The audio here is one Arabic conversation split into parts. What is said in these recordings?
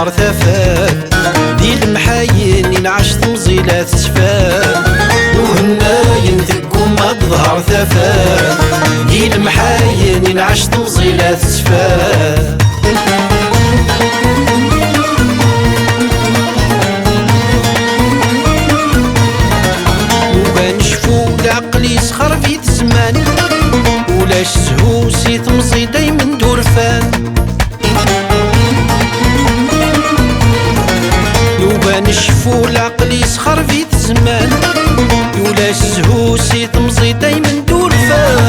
ظهر ثفات دي المحاين نعشت مزيلات سفات وهناين ثقو ما تظهر ثفات دي المحاين نعشت مزيلات سفات وبنشفو العقل يسخر في الزمان ولاش سهوسي تمزي دايما دورفان نشفو العقل يسخر في الزمان ولاش سهوسي تمزي دايما دورفان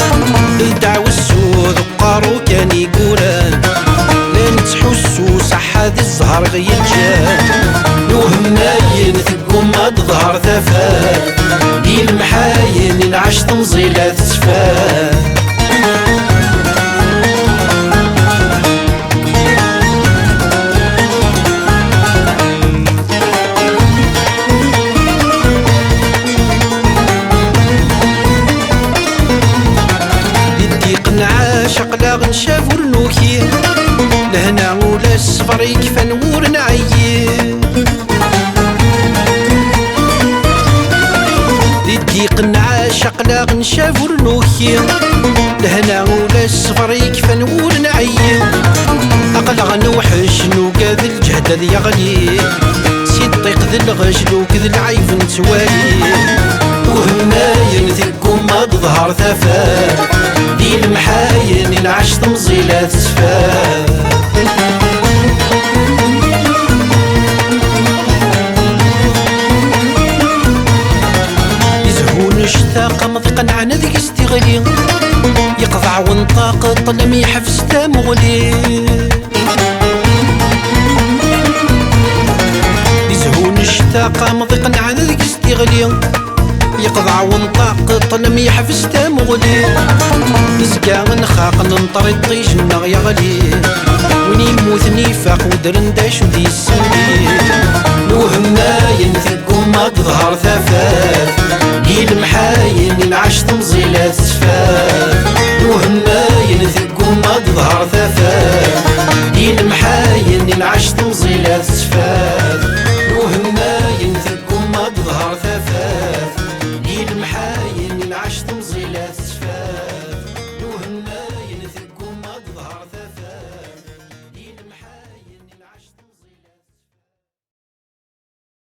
الدعوة السود قارو كان يقولان لا نتحسو صح هذا الزهر غيتجان وهماين ثقو ما تظهر ثفات دي المحاين نعش تمزيلات سفات شقلا غنشافو النوكي لهنا ولا الصفر يكفى نور نعيي للضيق نعاشق لا غنشافو النوكي لهنا ولا الصفر يكفى نور نعيي أقلع نوحش نوقا ذي الجهد ذي يغلي سيطيق ذي الغجل وكذي العيف نتوالي وهناين ثقو ما تظهر ثفات دي المحاين نعش تمزيلات سفات يزهون اشتاق مضيقا عن ذيك استغلي يقضع وانطاق طلم يحفز تامغلي يزهون اشتاق مضيقا عن ذيك استغلي يقضع وانطاق طلم يحفز تامغلي نزقا نخاق ننطر الطيش النغ يغلي وين يموت نيفاق ودرنداش ودي السولي نوهماين ثقو ما تظهر ثفات دي المحاين نعش تمزيلات سفات نوهماين ثقو ما تظهر ثفات